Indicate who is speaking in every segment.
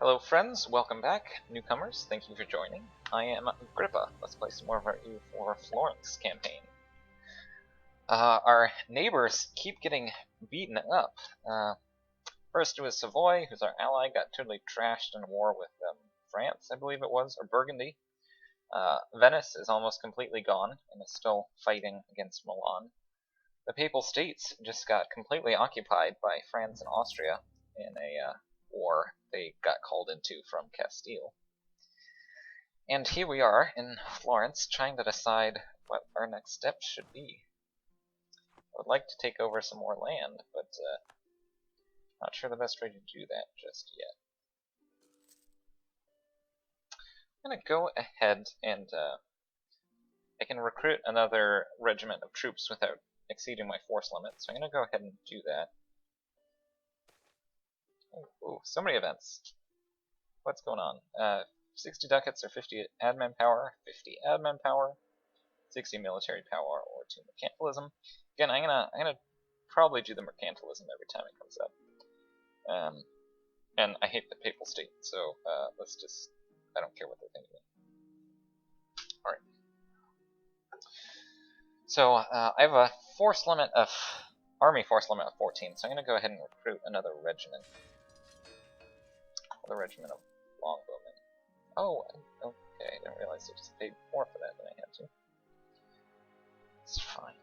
Speaker 1: Hello friends, welcome back. Newcomers, thank you for joining. I am Agrippa. Let's play some more of our EU4 Florence campaign. Our neighbors keep getting beaten up. First it was Savoy, who's our ally, got totally trashed in a war with France, I believe it was, or Burgundy. Venice is almost completely gone and is still fighting against Milan. The Papal States just got completely occupied by France and Austria in a war they got called into from Castile. And here we are in Florence trying to decide what our next steps should be. I would like to take over some more land, but not sure the best way to do that just yet. I'm going to go ahead and I can recruit another regiment of troops without exceeding my force limit, so I'm going to go ahead and do that. Ooh, so many events. What's going on? 60 ducats or 50 admin power, 50 admin power, 60 military power, or 2 mercantilism. Again, I'm gonna probably do the mercantilism every time it comes up. And I hate the Papal State, so let's just, I don't care what they're thinking. Alright. So I have a force limit of, army force limit of 14, so I'm gonna go ahead and recruit another regiment. The regiment of longbowmen. Oh, okay, I didn't realize I just paid more for that than I had to. It's fine.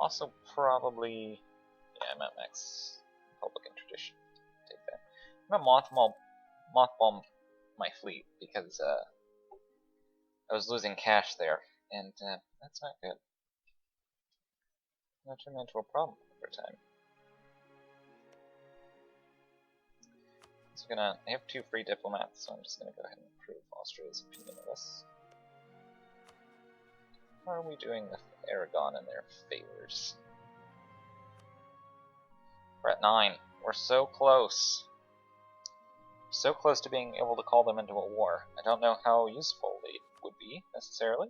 Speaker 1: Also probably, yeah, I'm at max Republican tradition. Take that. I'm gonna mothball my fleet because I was losing cash there, and that's not good. I'm gonna turn that into a problem over time. So I have 2 free diplomats, so I'm just gonna go ahead and approve Austria's opinion of us. How are we doing with Aragon and their favors? We're at 9. We're so close. So close to being able to call them into a war. I don't know how useful they would be, necessarily.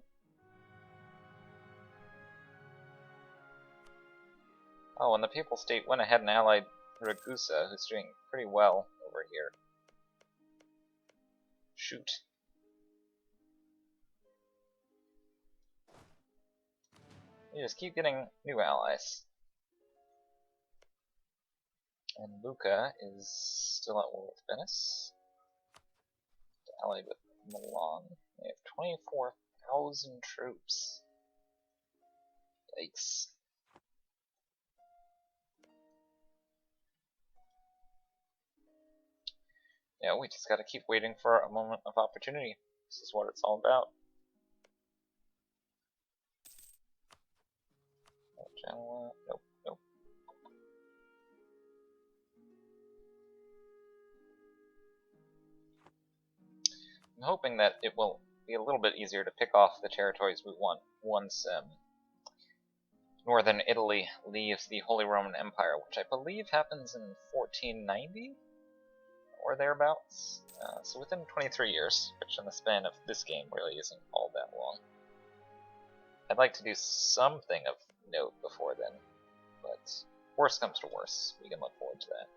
Speaker 1: Oh, and the Papal State went ahead and allied Ragusa, who's doing pretty well over here. Shoot. You just keep getting new allies. And Lucca is still at war with Venice. Allied with Milan. They have 24,000 troops. Yikes. Yeah, we just gotta keep waiting for a moment of opportunity. This is what it's all about. Genoa, nope, nope. I'm hoping that it will be a little bit easier to pick off the territories we want once northern Italy leaves the Holy Roman Empire, which I believe happens in 1490? Or thereabouts. So within 23 years, which in the span of this game really isn't all that long. I'd like to do something of note before then, but worst comes to worst, we can look forward to that.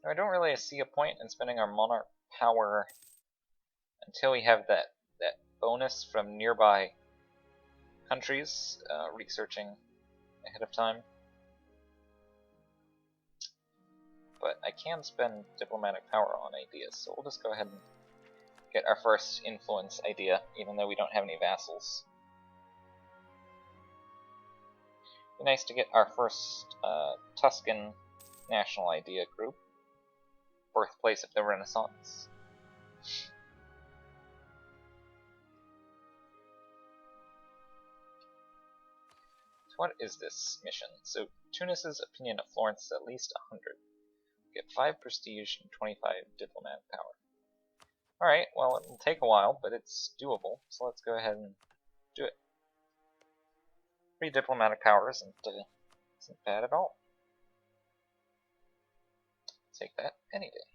Speaker 1: I don't really see a point in spending our monarch power until we have that bonus from nearby countries researching ahead of time. But I can spend diplomatic power on ideas, so we'll just go ahead and get our first influence idea, even though we don't have any vassals. It'd be nice to get our first Tuscan national idea group, birthplace of the Renaissance. What is this mission? So Tunis's opinion of Florence is at least 100. Get 5 prestige and 25 diplomatic power. Alright, well it'll take a while, but it's doable, so let's go ahead and do it. 3 diplomatic power isn't bad at all. Take that any day.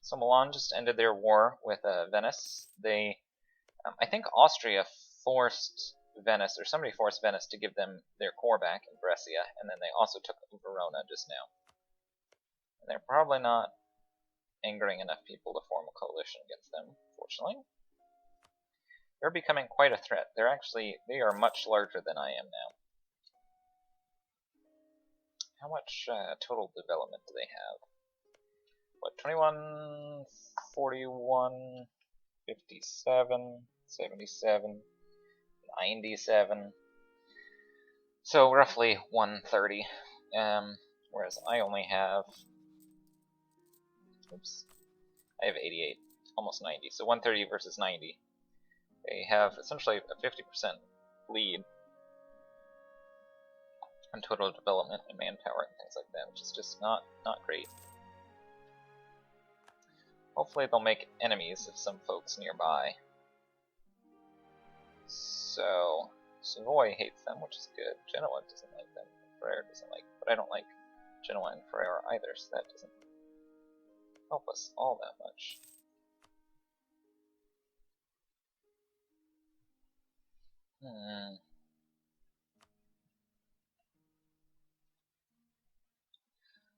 Speaker 1: So Milan just ended their war with Venice. I think Austria forced Venice, or somebody forced Venice to give them their core back in Brescia, and then they also took Verona just now. And they're probably not angering enough people to form a coalition against them, fortunately. They're becoming quite a threat. They are much larger than I am now. How much total development do they have? What, 21, 41, 57, 77, 97. So roughly 130. Whereas I only have, I have 88, almost 90. So 130 versus 90. They have essentially a 50% lead on total development and manpower and things like that, which is just not great. Hopefully they'll make enemies of some folks nearby. So, Savoy hates them, which is good. Genoa doesn't like them. Ferrara doesn't like them. But I don't like Genoa and Ferrara either, so that doesn't help us all that much.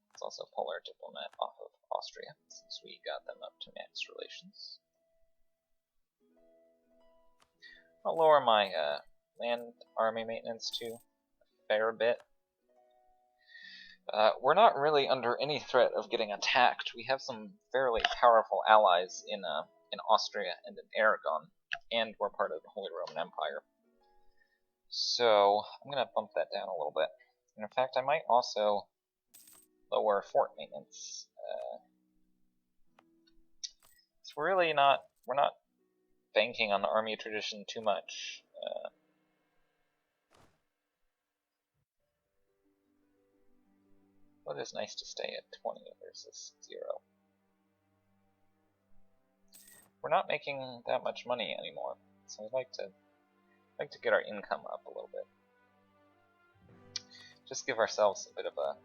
Speaker 1: Let's also pull our diplomat off of Austria, since we got them up to max relations. I'll lower my land army maintenance to a fair bit. We're not really under any threat of getting attacked. We have some fairly powerful allies in Austria and in Aragon, and we're part of the Holy Roman Empire. So I'm going to bump that down a little bit. And in fact, I might also lower fort maintenance. So we're not banking on the army tradition too much. But it's nice to stay at 20 versus 0. We're not making that much money anymore, so I'd like to get our income up a little bit. Just give ourselves a bit of a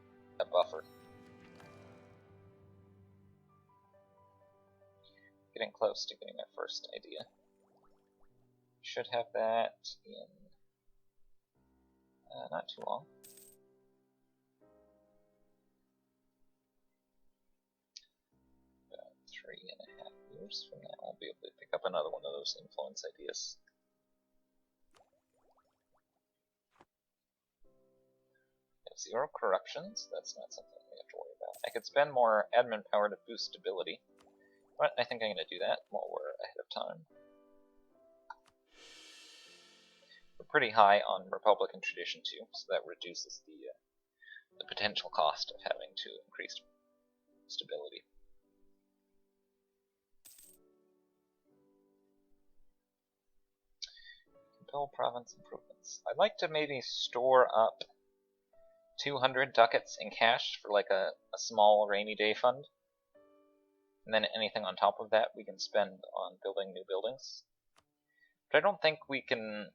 Speaker 1: buffer. Getting close to getting our first idea. Should have that in not too long. About 3.5 years from now, I'll be able to pick up another one of those influence ideas. We have 0 corruptions. That's not something we have to worry about. I could spend more admin power to boost stability, but I think I'm going to do that while we're ahead of time. We're pretty high on Republican tradition too, so that reduces the potential cost of having to increase stability. Compel province improvements. I'd like to maybe store up 200 ducats in cash for like a small rainy day fund. And then anything on top of that we can spend on building new buildings. But I don't think we can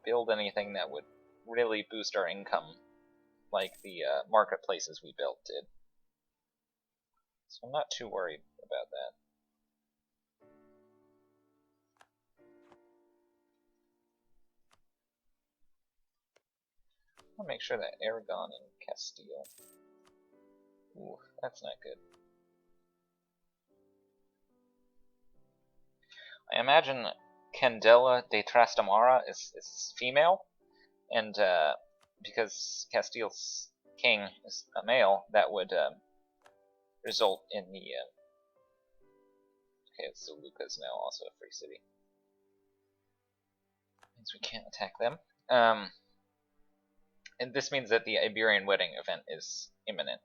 Speaker 1: build anything that would really boost our income like the marketplaces we built did. So I'm not too worried about that. I'll make sure that Aragon and Castile. Ooh, that's not good. I imagine Candela de Trastamara is female, and because Castile's king is a male, that would result in the okay, so Lucca is now also a free city. Means we can't attack them. And this means that the Iberian wedding event is imminent.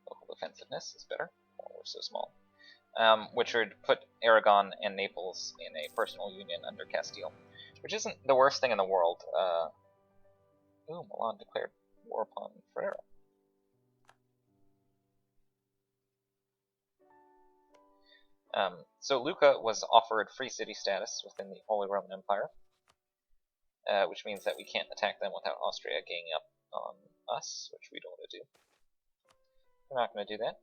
Speaker 1: Local defensiveness is better. Oh, we're so small. Which would put Aragon and Naples in a personal union under Castile, which isn't the worst thing in the world. Ooh, Milan declared war upon Ferrara. So Lucca was offered free city status within the Holy Roman Empire, which means that we can't attack them without Austria ganging up on us, which we don't want to do. We're not going to do that.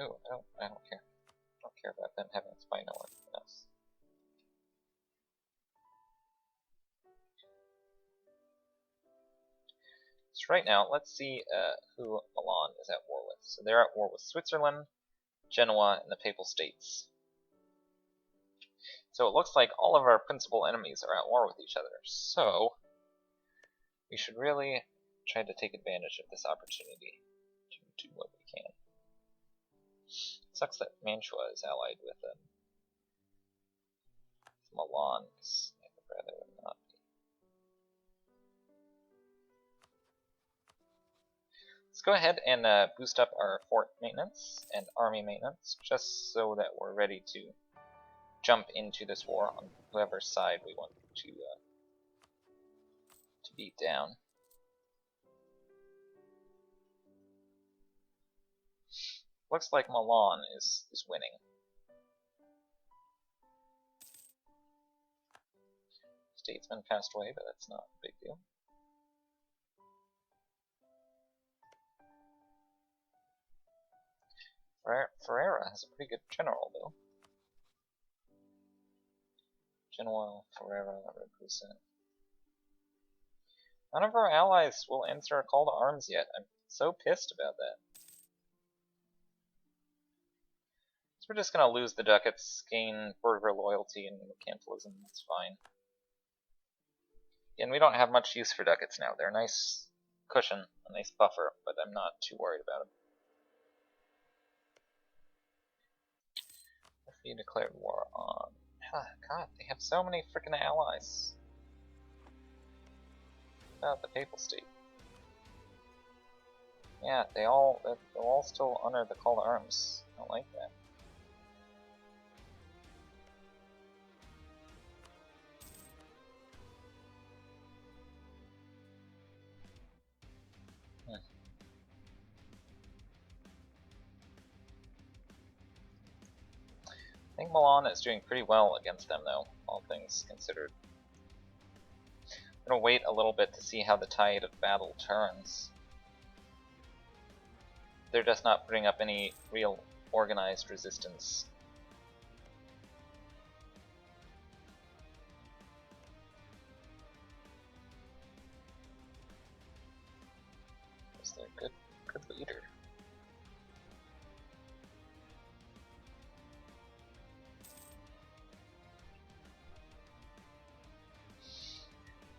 Speaker 1: Ooh, I don't care. I don't care about them having a spy network than us. So right now, let's see who Milan is at war with. So they're at war with Switzerland, Genoa, and the Papal States. So it looks like all of our principal enemies are at war with each other. So we should really try to take advantage of this opportunity to do what we can. It sucks that Mantua is allied with Milan, because I would rather it not be. Let's go ahead and boost up our fort maintenance and army maintenance, just so that we're ready to jump into this war on whoever's side we want to beat down. Looks like Milan is winning. Statesman passed away, but that's not a big deal. Ferreira has a pretty good general, though. Genoa, Ferreira, Ragusa. None of our allies will answer a call to arms yet. I'm so pissed about that. So we're just gonna lose the ducats, gain burgher loyalty and mercantilism. That's fine. Again, we don't have much use for ducats now. They're a nice cushion, a nice buffer, but I'm not too worried about them. If you declared war on... God, they have so many freaking allies. About the Papal State. Yeah, they'll all still honor the call to arms. I don't like that. I think Milan is doing pretty well against them, though, all things considered. I'm gonna wait a little bit to see how the tide of battle turns. They're just not putting up any real organized resistance. Because they're a good leader.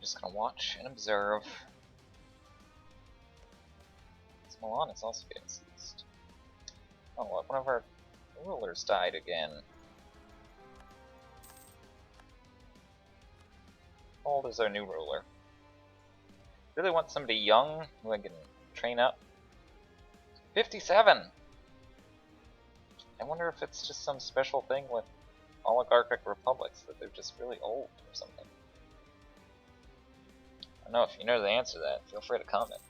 Speaker 1: Just gonna watch and observe. This Milan is also getting seized. Oh, look, one of our rulers died again. How old is our new ruler? Really want somebody young who I can train up. 57! I wonder if it's just some special thing with oligarchic republics, that they're just really old or something. I don't know. If you know the answer to that, feel free to comment.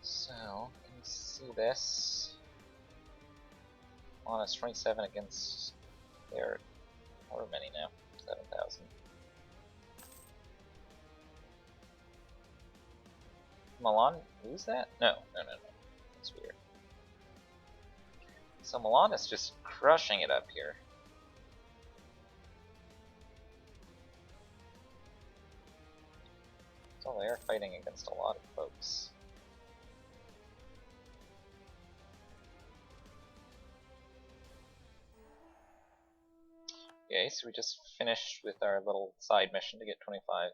Speaker 1: So, can you see this? On us 27 against their, however many now? 7,000. Milan lose that? No. That's weird. So Milan is just crushing it up here. So they are fighting against a lot of folks. Okay, so we just finished with our little side mission to get 25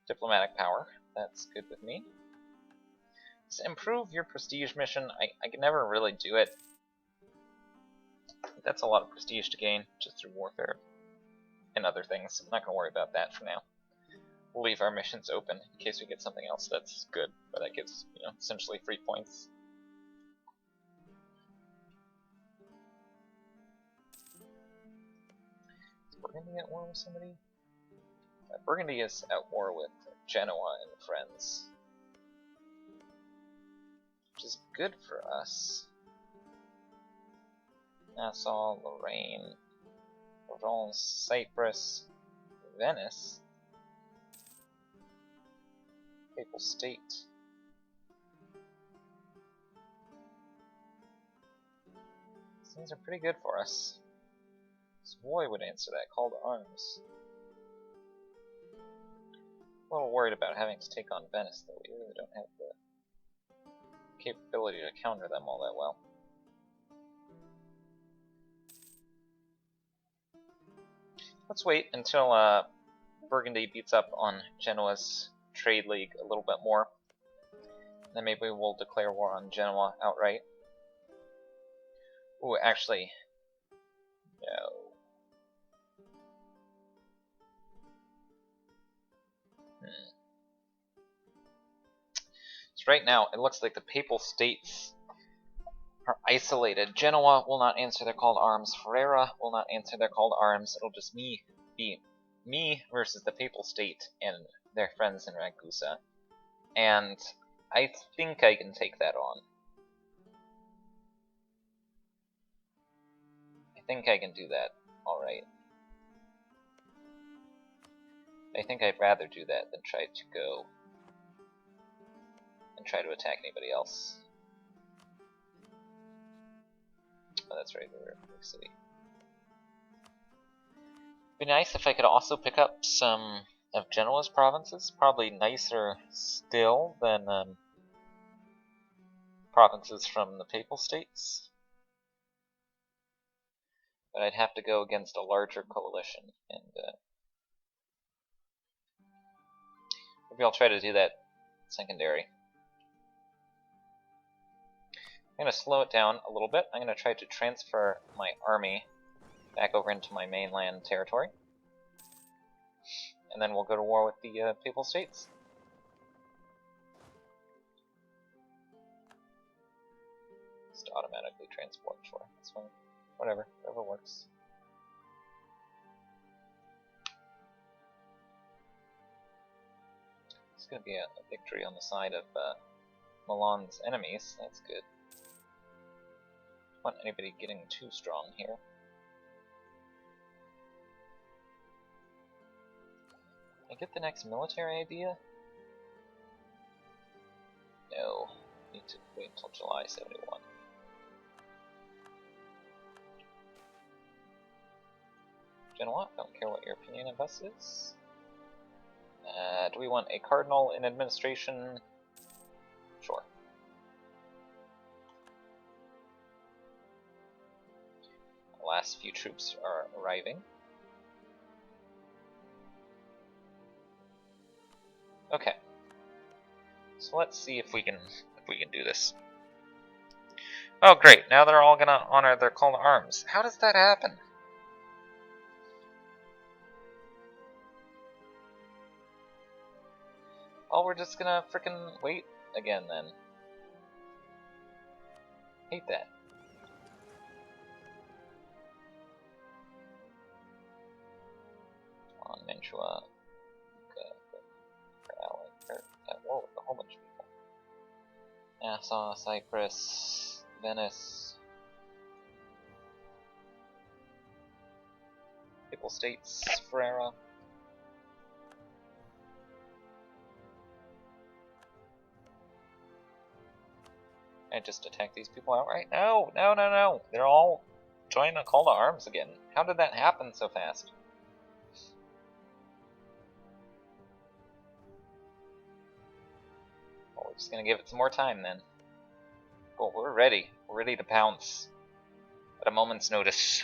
Speaker 1: diplomatic power. That's good with me. Just improve your prestige mission. I can never really do it. That's a lot of prestige to gain just through warfare and other things. I'm not going to worry about that for now. We'll leave our missions open in case we get something else that's good, but that gives, essentially free points. Is Burgundy at war with somebody? Burgundy is at war with Genoa and friends, which is good for us. Nassau, Lorraine, Provence, Cyprus, Venice. Papal State. Things are pretty good for us. Savoy would answer that call to arms. A little worried about having to take on Venice, though. We really don't have the capability to counter them all that well. Let's wait until Burgundy beats up on Genoa's trade league a little bit more. Then maybe we'll declare war on Genoa outright. Ooh, actually, no. So right now, it looks like the Papal States are isolated. Genoa will not answer their call to arms. Ferrara will not answer their call to arms. It'll just be me versus the Papal State and their friends in Ragusa. And I think I can take that on. I think I can do that alright. I think I'd rather do that than try to go and try to attack anybody else. Oh, that's right, we're in Big City. It'd be nice if I could also pick up some of Genoa's provinces. Probably nicer still than provinces from the Papal States. But I'd have to go against a larger coalition, and maybe I'll try to do that secondary. I'm going to slow it down a little bit. I'm going to try to transfer my army back over into my mainland territory. And then we'll go to war with the Papal States. Just automatically transport, sure, that's fine. Whatever works. It's going to be a victory on the side of Milan's enemies, that's good. Don't want anybody getting too strong here. Can I get the next military idea? No. Need to wait until July 71. Genoa, don't care what your opinion of us is. Do we want a cardinal in administration? Sure. The last few troops are arriving. Okay. So let's see if we can do this. Oh great, now they're all gonna honor their call to arms. How does that happen? Oh, we're just gonna frickin' wait again then. Hate that. On Mantua, at war with a whole bunch of people. Nassau, Cyprus, Venice, Papal States, Ferrara. I just attack these people outright? No, no, no, no. They're all joining a call to arms again. How did that happen so fast? Well, we're just gonna give it some more time then. Well, we're ready. We're ready to pounce at a moment's notice.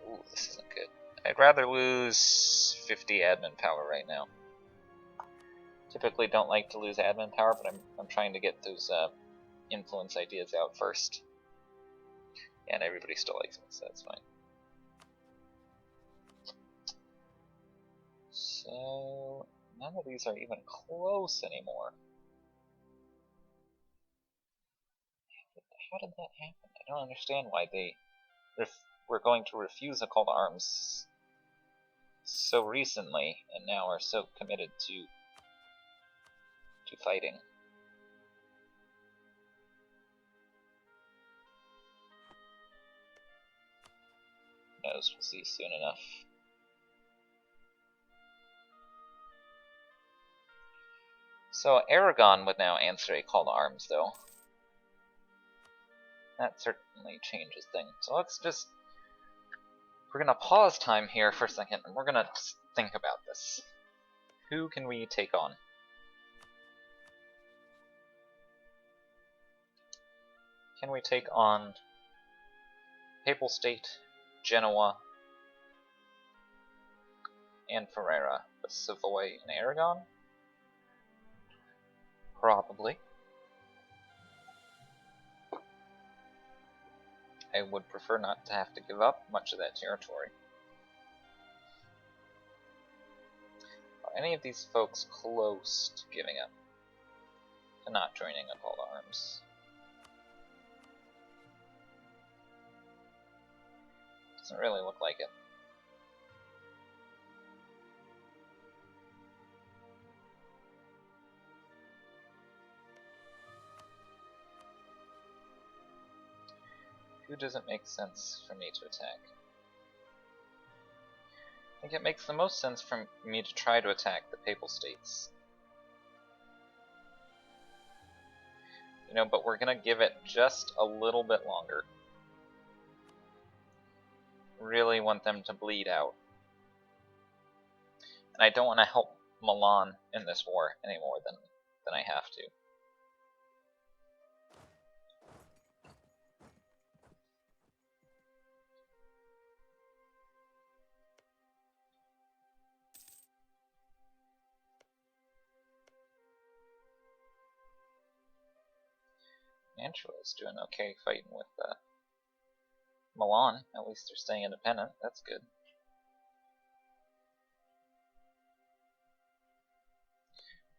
Speaker 1: Ooh, this isn't good. I'd rather lose 50 admin power right now. Typically don't like to lose admin power, but I'm trying to get those influence ideas out first. And everybody still likes me, so that's fine. So none of these are even close anymore. How did that happen? I don't understand why they were going to refuse a call to arms so recently, and now are so committed to fighting. Who knows, we'll see soon enough. So Aragon would now answer a call to arms, though. That certainly changes things. So let's just... We're gonna pause time here for a second, and we're gonna just think about this. Who can we take on? Can we take on Papal State, Genoa, and Ferrara, with Savoy and Aragon? Probably. I would prefer not to have to give up much of that territory. Are any of these folks close to giving up? To not joining a call to arms? Doesn't really look like it. Who doesn't make sense for me to attack? I think it makes the most sense for me to try to attack the Papal States. You know, but we're gonna give it just a little bit longer. Really want them to bleed out. And I don't want to help Milan in this war any more than I have to. Mantua's doing okay fighting with Milan. At least they're staying independent. That's good.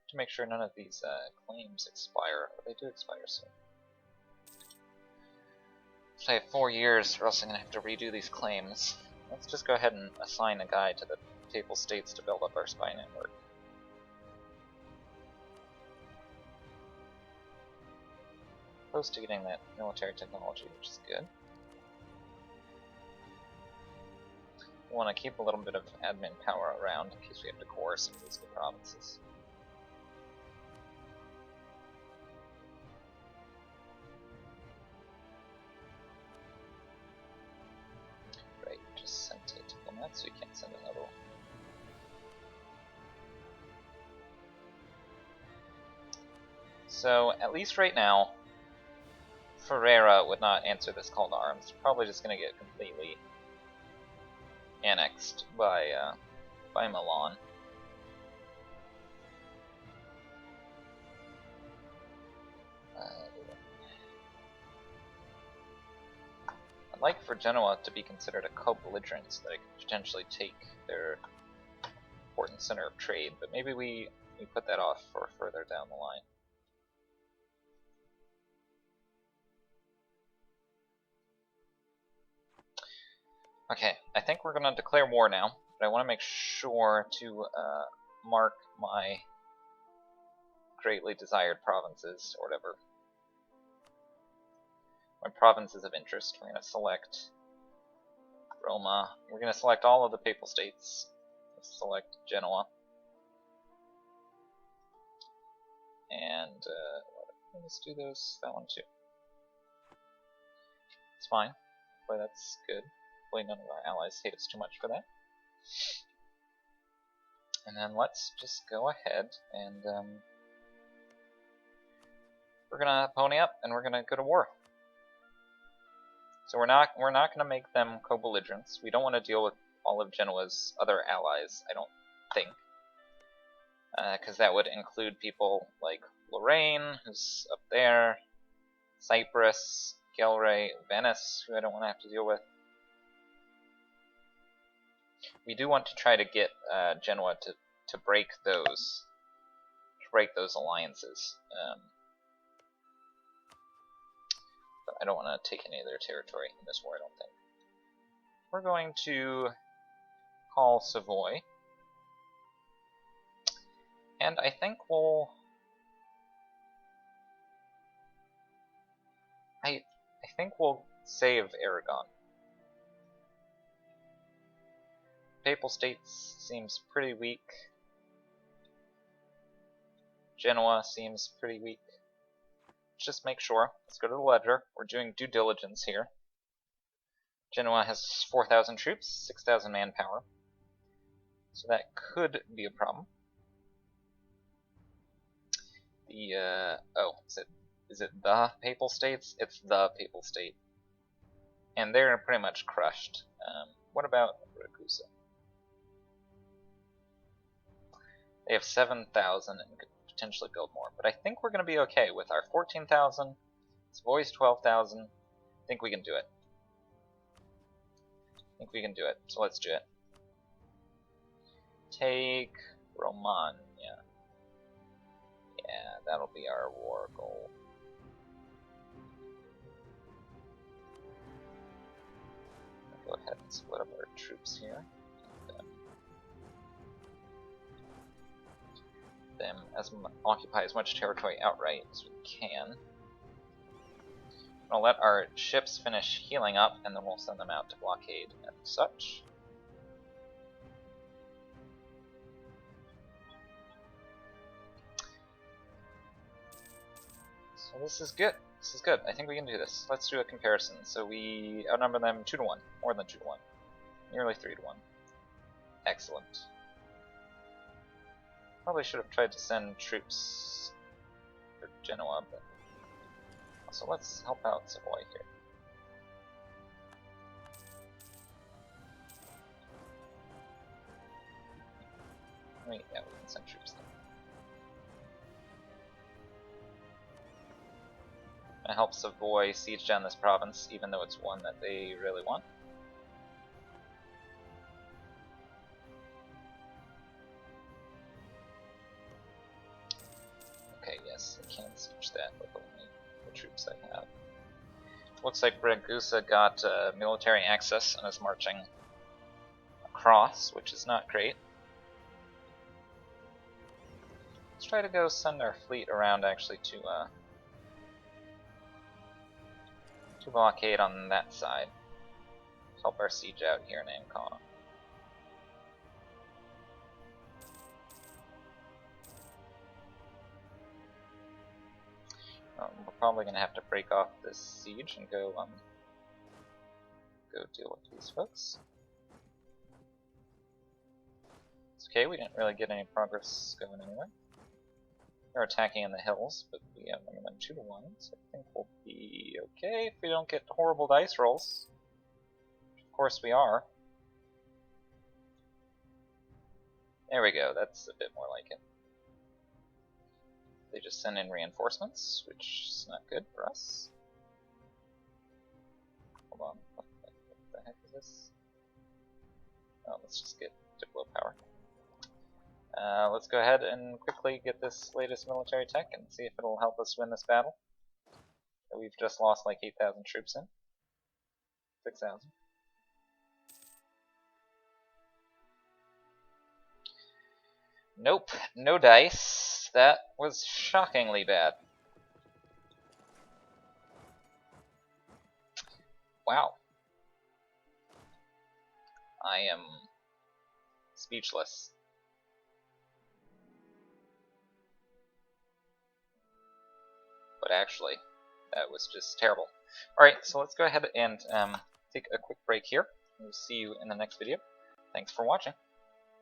Speaker 1: To make sure none of these claims expire. Or they do expire soon. So I have 4 years, or else I'm going to have to redo these claims. Let's just go ahead and assign a guy to the Papal States to build up our spy network. Close to getting that military technology, which is good. We want to keep a little bit of admin power around in case we have to coerce some of these new provinces. Right, just sent a diplomat, so we can't send another one. So, at least right now, Ferrara would not answer this call to arms. Probably just going to get completely annexed by Milan. I'd like for Genoa to be considered a co-belligerent so that it could potentially take their important center of trade, but maybe we put that off for further down the line. Okay, I think we're going to declare war now, but I want to make sure to mark my greatly desired provinces, or whatever. My provinces of interest. We're going to select Roma. We're going to select all of the Papal States. Let's select Genoa. And let's do that one too. It's fine. Boy, that's good. Hopefully none of our allies hate us too much for that. And then let's just go ahead and we're gonna pony up and we're gonna go to war. So we're not gonna make them co-belligerents. We don't want to deal with all of Genoa's other allies, I don't think, because that would include people like Lorraine, who's up there, Cyprus, Gelre, Venice, who I don't want to have to deal with. We do want to try to get Genoa to break those alliances, but I don't want to take any of their territory in this war. I don't think. We're going to call Savoy, and I think we'll. I think we'll save Aragon. Papal States seems pretty weak. Genoa seems pretty weak. Let's just make sure. Let's go to the ledger. We're doing due diligence here. Genoa has 4,000 troops, 6,000 manpower. So that could be a problem. The, is it the Papal States? It's the Papal State. And they're pretty much crushed. What about Ragusa? They have 7,000 and could potentially build more. But I think we're going to be okay with our 14,000. Savoy's 12,000. I think we can do it. So let's do it. Take Romagna. Yeah, that'll be our war goal. Go ahead and split up our troops here. And, occupy as much territory outright as we can. We'll let our ships finish healing up, and then we'll send them out to blockade and such. So this is good. This is good. I think we can do this. Let's do a comparison. So we outnumber them 2 to 1, more than 2 to 1, nearly 3 to 1. Excellent. Probably should have tried to send troops for Genoa, but also let's help out Savoy here. Wait, yeah, we can send troops there. It helps Savoy siege down this province, even though it's one that they really want. Okay, yes, I can siege that with only the troops I have. Looks like Ragusa got military access and is marching across, which is not great. Let's try to go send our fleet around actually to blockade on that side. Help our siege out here in Ancona. We're probably going to have to break off this siege and go deal with these folks. It's okay, we didn't really get any progress going anywhere. They're attacking in the hills, but we have them 2 to 1, so I think we'll be okay if we don't get horrible dice rolls. Of course we are. There we go, that's a bit more like it. They just send in reinforcements, which is not good for us. Hold on, what the heck is this? Oh, let's just get Diplo power. Let's go ahead and quickly get this latest military tech and see if it'll help us win this battle. We've just lost like 8,000 troops in. 6,000. Nope, no dice. That was shockingly bad. Wow. I am speechless. But actually, that was just terrible. Alright, so let's go ahead and take a quick break here. We'll see you in the next video. Thanks for watching.